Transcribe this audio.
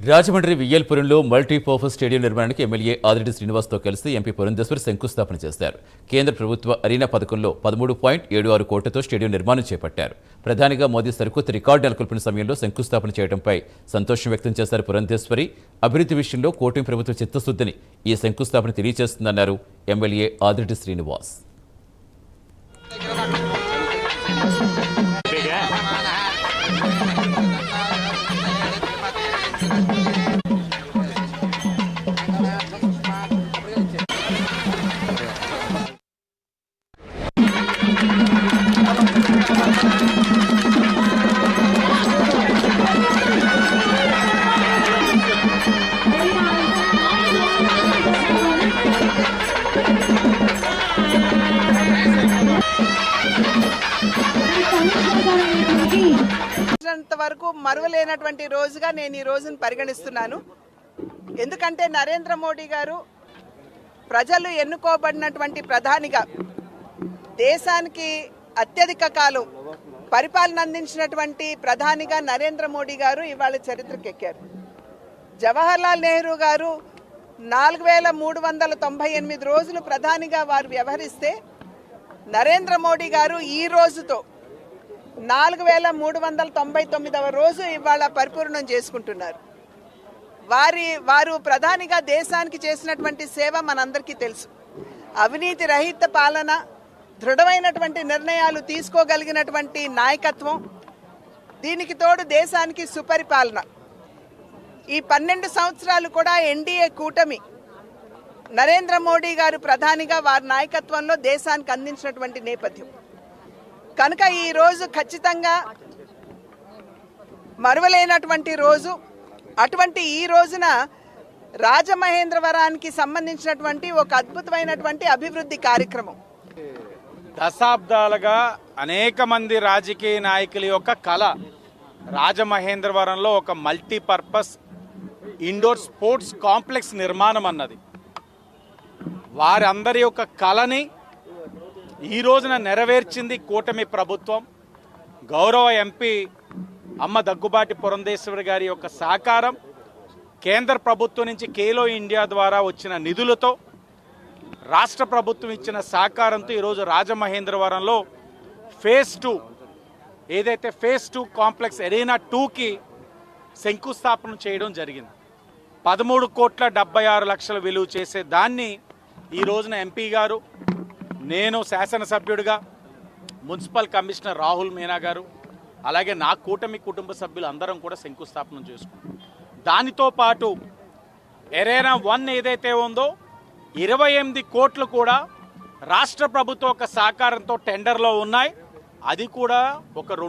Rajahmundry వియ్యల్పురంలో multipurpose stadium నిర్మాణానికి MLA Adireddy శ్రీనివాస్తో కలిసి MP Purandeswari శంకుస్థాపన చేశారు. కేంద్ర ప్రభుత్వ అరీనా పథకంలో 13.76 కోట్లతో స్టేడియం నిర్మాణం చేపట్టారు. ప్రధానిగా మోదీ సరికొత్త రికార్డు నెలకొల్పిన సమయంలో శంకుస్థాపన చేయడంపై సంతోషం వ్యక్తం చేశారు పురంధేశ్వరి. అభివృద్ధి విషయంలో కూటమి ప్రభుత్వ చిత్తశుద్ధిని ఈ శంకుస్థాపన తెలియజేస్తుందన్నారు ఎమ్మెల్యే ఆదిరెడ్డి శ్రీనివాస్. వరకు మరువలేనటువంటి రోజుగా నేను ఈ రోజును పరిగణిస్తున్నాను. ఎందుకంటే నరేంద్ర మోడీ గారు ప్రజలు ఎన్నుకోబడినటువంటి ప్రధానిగా దేశానికి అత్యధిక కాలం పరిపాలన అందించినటువంటి ప్రధానిగా నరేంద్ర మోడీ గారు ఇవాళ చరిత్రకెక్కారు. జవహర్లాల్ నెహ్రూ గారు 4398 రోజులు ప్రధానిగా వారు వ్యవహరిస్తే నరేంద్ర మోడీ గారు ఈ రోజుతో 4399వ రోజు ఇవాళ పరిపూర్ణం చేసుకుంటున్నారు. వారు ప్రధానిగా దేశానికి చేసినటువంటి సేవ మనందరికీ తెలుసు. అవినీతి రహిత పాలన, దృఢమైనటువంటి నిర్ణయాలు తీసుకోగలిగినటువంటి నాయకత్వం, దీనికి తోడు దేశానికి సుపరిపాలన. ఈ 12 సంవత్సరాలు కూడా ఎన్డీఏ కూటమి నరేంద్ర మోడీ గారు ప్రధానిగా వారి నాయకత్వంలో దేశానికి అందించినటువంటి నేపథ్యం కనుక ఈ రోజు ఖచ్చితంగా మరువలేనటువంటి రోజు. అటువంటి ఈ రోజున రాజమహేంద్రవరానికి సంబంధించినటువంటి ఒక అద్భుతమైనటువంటి అభివృద్ధి కార్యక్రమం. దశాబ్దాలుగా అనేక మంది రాజకీయ నాయకుల యొక్క కళ రాజమహేంద్రవరంలో ఒక మల్టీపర్పస్ ఇండోర్ స్పోర్ట్స్ కాంప్లెక్స్ నిర్మాణం అన్నది. వారందరి యొక్క కళని ఈ రోజున నెరవేర్చింది కూటమి ప్రభుత్వం. గౌరవ ఎంపీ అమ్మ దగ్గుబాటి పురంధేశ్వరి గారి యొక్క సహకారం, కేంద్ర ప్రభుత్వం నుంచి ఖేలో ఇండియా ద్వారా వచ్చిన నిధులతో, రాష్ట్ర ప్రభుత్వం ఇచ్చిన సహకారంతో ఈరోజు రాజమహేంద్రవరంలో ఫేజ్ 2 ఏదైతే ఫేజ్ 2 కాంప్లెక్స్ అరీనా 2కి శంకుస్థాపన చేయడం జరిగింది. 13,76,00,000 విలువ చేసే దాన్ని ఈ రోజున ఎంపీ గారు, నేను శాసనసభ్యుడిగా, మున్సిపల్ కమిషనర్ రాహుల్ మీనా గారు, అలాగే నా కూటమి కుటుంబ సభ్యులు అందరం కూడా శంకుస్థాపన చేసుకున్నాం. దానితో పాటు అరీనా 1 ఏదైతే ఉందో 28 కోట్లు కూడా రాష్ట్ర ప్రభుత్వం ఒక సహకారంతో టెండర్లో ఉన్నాయి. అది కూడా ఒక 2